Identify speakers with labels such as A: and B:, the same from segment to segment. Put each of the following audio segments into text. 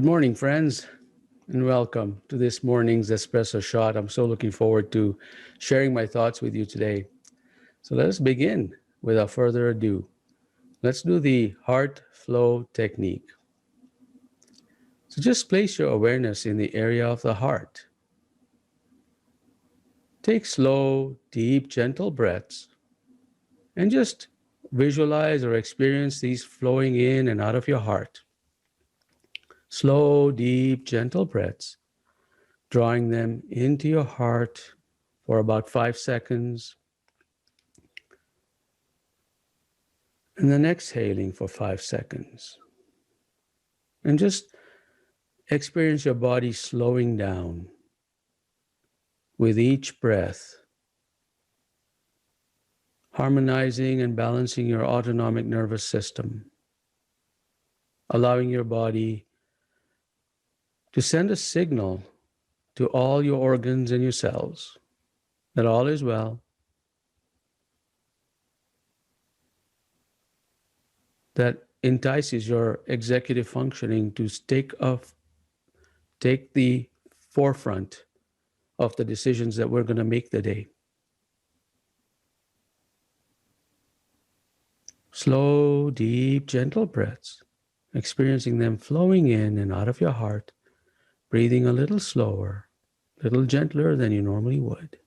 A: Good morning, friends, and welcome to this morning's espresso shot. I'm so looking forward to sharing my thoughts with you today. So let us begin without further ado. Let's do the heart flow technique. So just place your awareness in the area of the heart. Take slow, deep, gentle breaths and just visualize or experience these flowing in and out of your heart. Slow, deep, gentle breaths, drawing them into your heart for about 5 seconds, and then exhaling for 5 seconds. And just experience your body slowing down with each breath, harmonizing and balancing your autonomic nervous system, allowing your body to send a signal to all your organs and your cells that all is well, that entices your executive functioning to take the forefront of the decisions that we're going to make today. Slow, deep, gentle breaths, experiencing them flowing in and out of your heart, breathing a little slower, a little gentler than you normally would.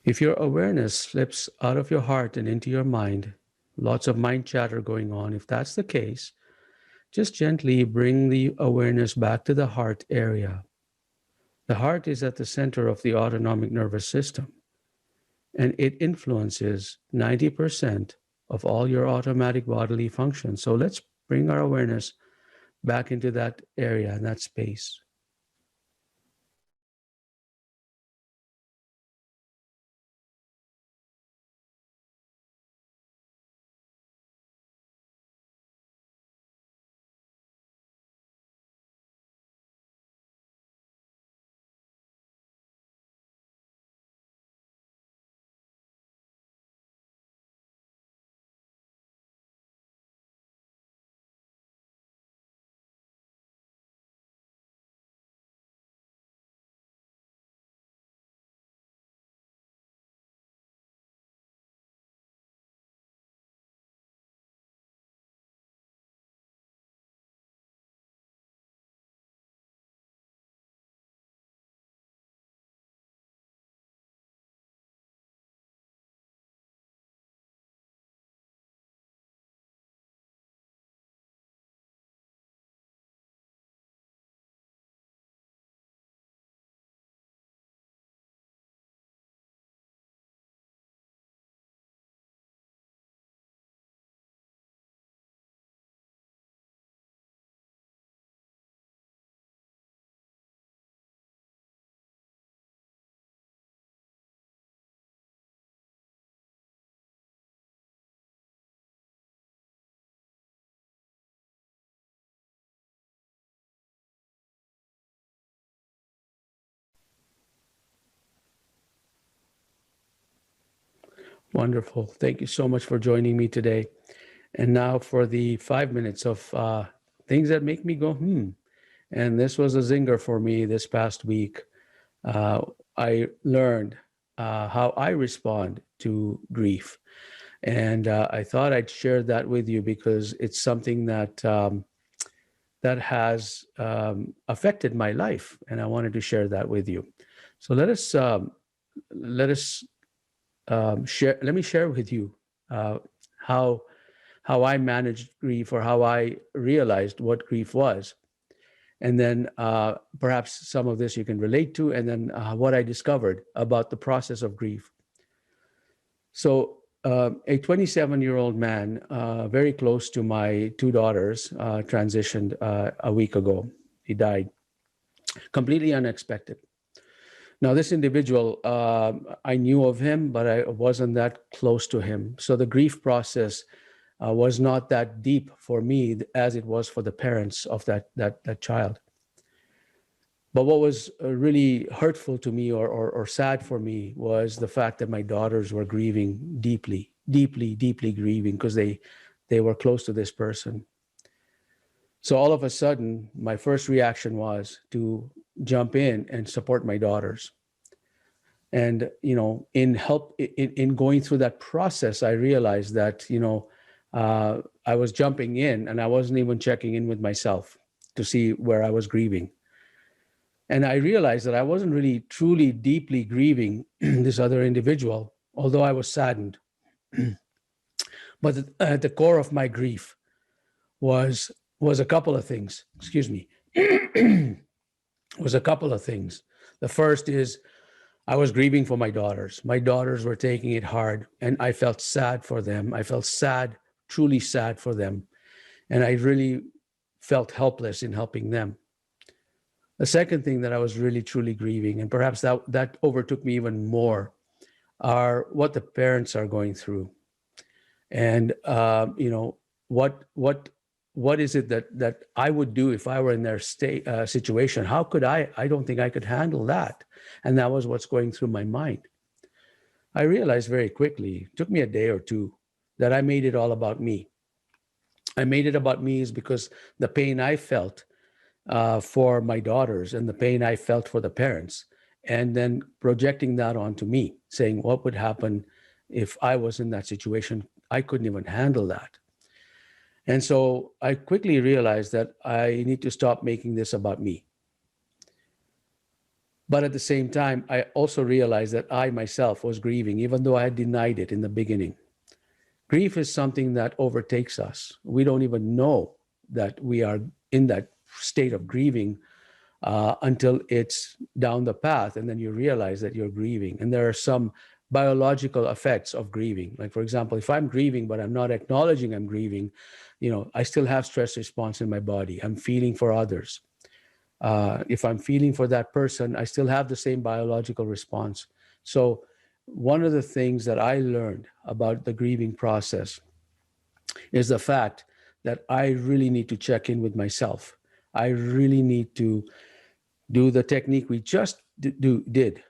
A: If your awareness slips out of your heart and into your mind, lots of mind chatter going on, if that's the case, just gently bring the awareness back to the heart area. The heart is at the center of the autonomic nervous system, and it influences 90% of all your automatic bodily functions. So let's bring our awareness back into that area and that space. Wonderful. Thank you so much for joining me today. And now for the 5 minutes of things that make me go, And this was a zinger for me this past week. I learned how I respond to grief. And I thought I'd share that with you because it's something that has affected my life, and I wanted to share that with you. So let us share. Let me share with you uh, how I managed grief, or how I realized what grief was, and then perhaps some of this you can relate to, and then what I discovered about the process of grief. So a 27-year-old man, very close to my two daughters, transitioned a week ago. He died completely unexpected. Now, this individual, I knew of him, but I wasn't that close to him. So the grief process was not that deep for me as it was for the parents of that child. But what was really hurtful to me or sad for me was the fact that my daughters were grieving deeply, deeply, deeply grieving because they were close to this person. So all of a sudden, my first reaction was to jump in and support my daughters. And, in going through that process, I realized that, I was jumping in and I wasn't even checking in with myself to see where I was grieving. And I realized that I wasn't really truly deeply grieving this other individual, although I was saddened. But at the core of my grief was a couple of things. Excuse me. Was a couple of things. The first is I was grieving for my daughters. My daughters were taking it hard, and I felt sad for them. I felt sad, truly sad for them. And I really felt helpless in helping them. The second thing that I was really, truly grieving, and perhaps that overtook me even more, are what the parents are going through. And, what is it that I would do if I were in their situation? How could I don't think I could handle that. And that was what's going through my mind. I realized very quickly, it took me a day or two, that I made it all about me. I made it about me is because the pain I felt for my daughters and the pain I felt for the parents, and then projecting that onto me, saying, what would happen if I was in that situation? I couldn't even handle that. And so I quickly realized that I need to stop making this about me. But at the same time, I also realized that I myself was grieving, even though I had denied it in the beginning. Grief is something that overtakes us. We don't even know that we are in that state of grieving until it's down the path, and then you realize that you're grieving. And there are some biological effects of grieving. Like, for example, if I'm grieving, but I'm not acknowledging I'm grieving, I still have stress response in my body. I'm feeling for others. If I'm feeling for that person, I still have the same biological response. So one of the things that I learned about the grieving process is the fact that I really need to check in with myself. I really need to do the technique we just did.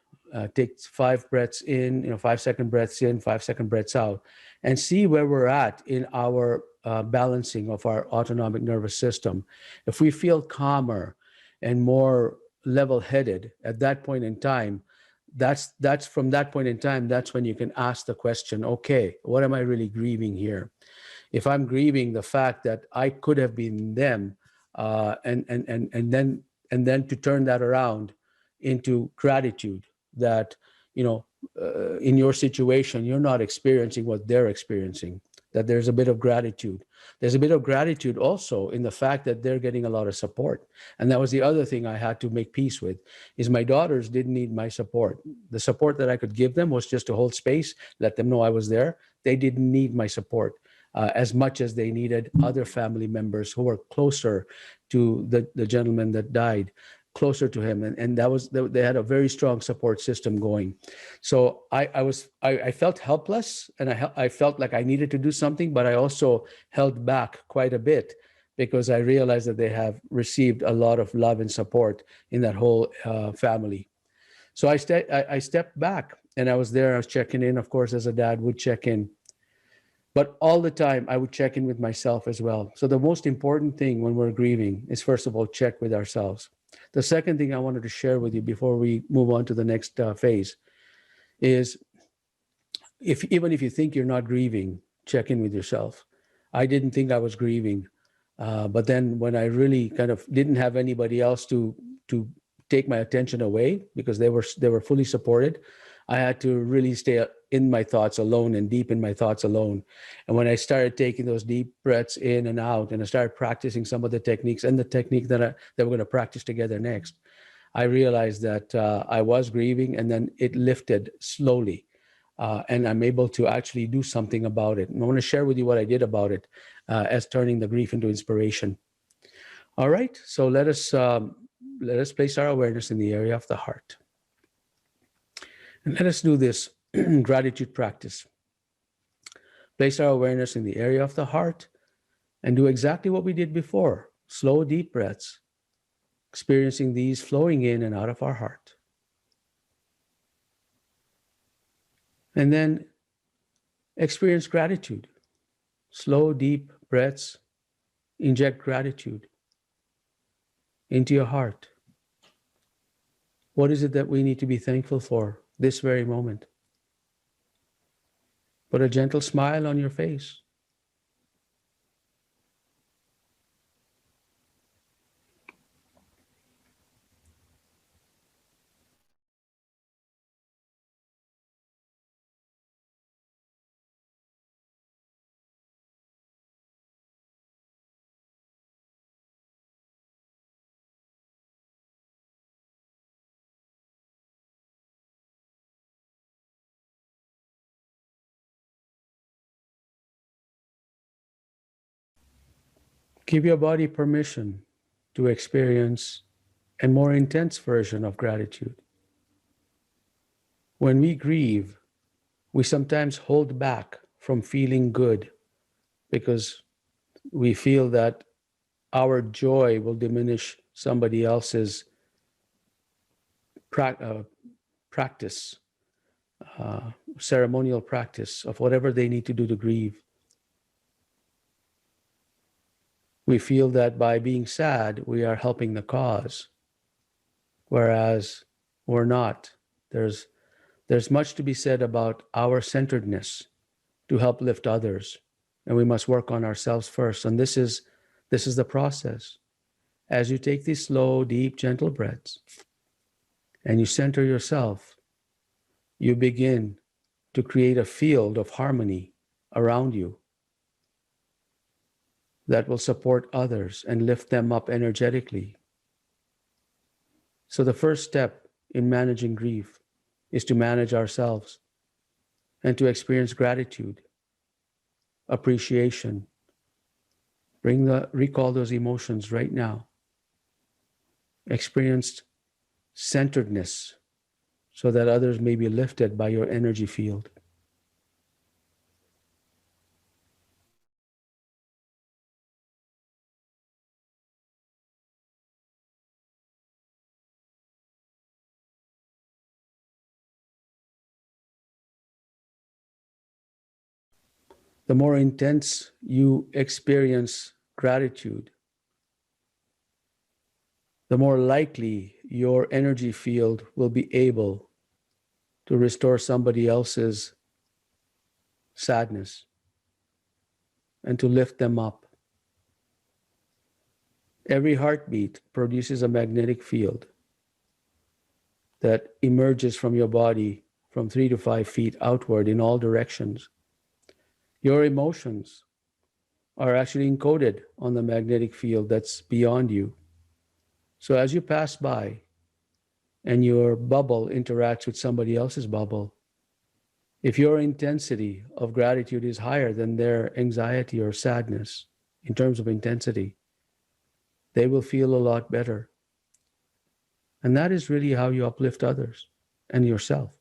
A: Take 5 breaths in, 5-second breaths in, 5-second breaths out, and see where we're at in our balancing of our autonomic nervous system. If we feel calmer and more level-headed at that point in time, that's from that point in time, that's when you can ask the question, okay, what am I really grieving here? If I'm grieving the fact that I could have been them, and then to turn that around into gratitude that, in your situation, you're not experiencing what they're experiencing, that there's a bit of gratitude. There's a bit of gratitude also in the fact that they're getting a lot of support. And that was the other thing I had to make peace with, is my daughters didn't need my support. The support that I could give them was just to hold space, let them know I was there. They didn't need my support as much as they needed other family members who were closer to the gentleman that died, closer to him. And that was, they had a very strong support system going. So I felt helpless, and I felt like I needed to do something, but I also held back quite a bit because I realized that they have received a lot of love and support in that whole family. So I stepped back, and I was there. I was checking in, of course, as a dad would check in. But all the time, I would check in with myself as well. So the most important thing when we're grieving is, first of all, check with ourselves. The second thing I wanted to share with you before we move on to the next phase is, even if you think you're not grieving, check in with yourself. I didn't think I was grieving. But then when I really kind of didn't have anybody else to take my attention away, because they were fully supported, I had to really stay in my thoughts alone and deep in my thoughts alone. And when I started taking those deep breaths in and out, and I started practicing some of the techniques and the technique that we're going to practice together next, I realized that I was grieving, and then it lifted slowly. and I'm able to actually do something about it. And I want to share with you what I did about it as turning the grief into inspiration. All right, so let us place our awareness in the area of the heart. And let us do this gratitude practice. Place our awareness in the area of the heart and do exactly what we did before. Slow, deep breaths, experiencing these flowing in and out of our heart. And then experience gratitude. Slow, deep breaths, inject gratitude into your heart. What is it that we need to be thankful for this very moment? Put a gentle smile on your face. Give your body permission to experience a more intense version of gratitude. When we grieve, we sometimes hold back from feeling good because we feel that our joy will diminish somebody else's practice, ceremonial practice of whatever they need to do to grieve. We feel that by being sad, we are helping the cause, whereas we're not. There's much to be said about our centeredness to help lift others, and we must work on ourselves first. And this is the process. As you take these slow, deep, gentle breaths, and you center yourself, you begin to create a field of harmony around you that will support others and lift them up energetically. So the first step in managing grief is to manage ourselves and to experience gratitude, appreciation. Recall those emotions right now. Experience centeredness so that others may be lifted by your energy field. The more intense you experience gratitude, the more likely your energy field will be able to restore somebody else's sadness and to lift them up. Every heartbeat produces a magnetic field that emerges from your body from 3 to 5 feet outward in all directions. Your emotions are actually encoded on the magnetic field that's beyond you. So as you pass by and your bubble interacts with somebody else's bubble, if your intensity of gratitude is higher than their anxiety or sadness in terms of intensity, they will feel a lot better. And that is really how you uplift others and yourself.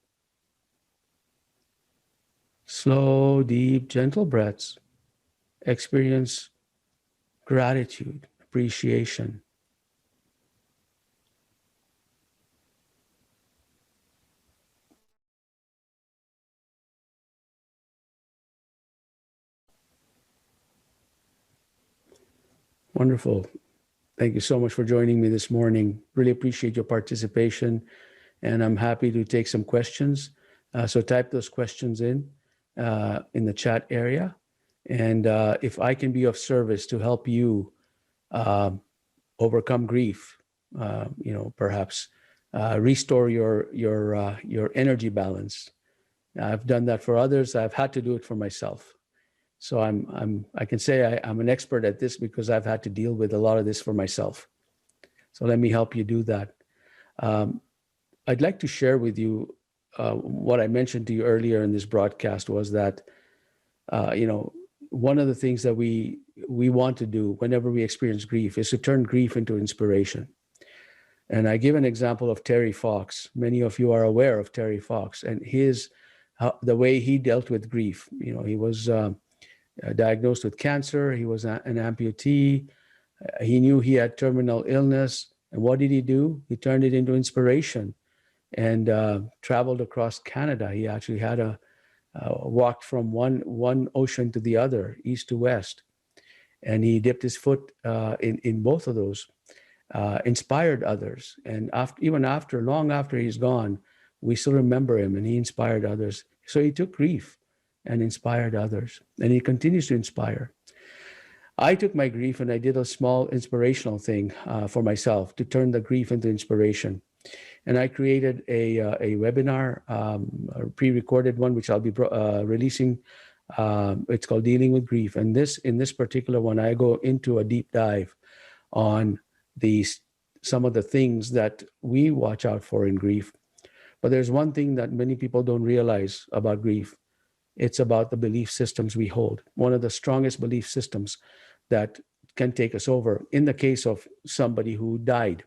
A: Slow, deep, gentle breaths. Experience gratitude, appreciation. Wonderful. Thank you so much for joining me this morning. Really appreciate your participation, and I'm happy to take some questions. So type those questions in the chat area, and if I can be of service to help you overcome grief, perhaps restore your energy balance. I've done that for others. I've had to do it for myself. So I can say I'm an expert at this because I've had to deal with a lot of this for myself. So let me help you do that. I'd like to share with you what I mentioned to you earlier in this broadcast was that, one of the things that we want to do whenever we experience grief is to turn grief into inspiration. And I give an example of Terry Fox. Many of you are aware of Terry Fox and the way he dealt with grief. He was diagnosed with cancer. He was an amputee. He knew he had terminal illness. And what did he do? He turned it into inspiration and traveled across Canada. He actually had walked from one ocean to the other, east to west. And he dipped his foot in both of those, inspired others. And long after he's gone, we still remember him, and he inspired others. So he took grief and inspired others, and he continues to inspire. I took my grief and I did a small inspirational thing for myself to turn the grief into inspiration. And I created a webinar, a pre-recorded one, which I'll be releasing. It's called Dealing with Grief. And in this particular one, I go into a deep dive on some of the things that we watch out for in grief. But there's one thing that many people don't realize about grief. It's about the belief systems we hold. One of the strongest belief systems that can take us over. In the case of somebody who died,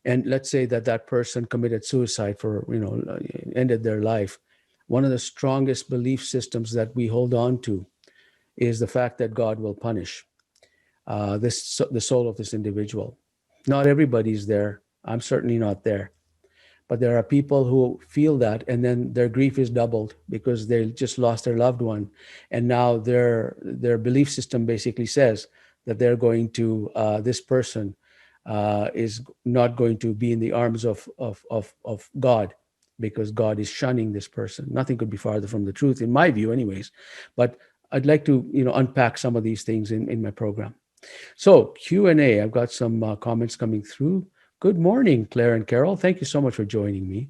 A: and let's say that person committed suicide ended their life. One of the strongest belief systems that we hold on to is the fact that God will punish the soul of this individual. Not everybody's there. I'm certainly not there. But there are people who feel that, and then their grief is doubled because they just lost their loved one. And now their belief system basically says that they're going to, this person is not going to be in the arms of God, because God is shunning this person. Nothing could be farther from the truth, in my view anyways. But I'd like to unpack some of these things in my program. So Q&A, I've got some comments coming through. Good morning, Claire and Carol. Thank you so much for joining me.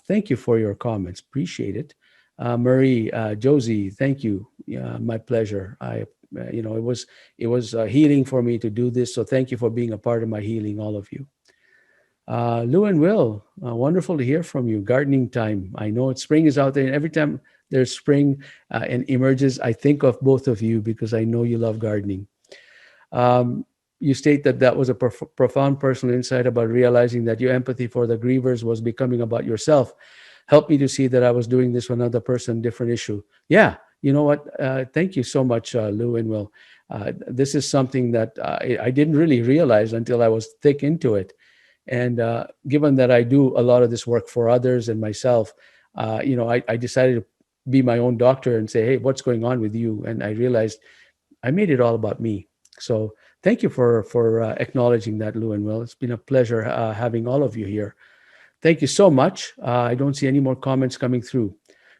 A: Thank you for your comments. Appreciate it. Marie, Josie, thank you. My pleasure. It was healing for me to do this. So thank you for being a part of my healing, all of you. Lou and Will, wonderful to hear from you. Gardening time. I know spring is out there, and every time there's spring and emerges, I think of both of you because I know you love gardening. You state that was a profound personal insight about realizing that your empathy for the grievers was becoming about yourself. Helped me to see that I was doing this for another person, different issue. Yeah, you know what? Thank you so much, Lou and Will. This is something that I didn't really realize until I was thick into it. And given that I do a lot of this work for others and myself, I decided to be my own doctor and say, hey, what's going on with you? And I realized I made it all about me. So thank you for acknowledging that, Lou and Will. It's been a pleasure having all of you here. Thank you so much. I don't see any more comments coming through.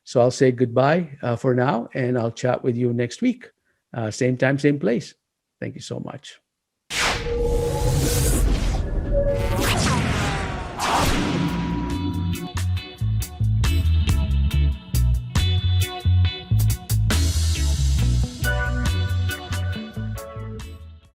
A: So I'll say goodbye for now, and I'll chat with you next week. Same time, same place. Thank you so much.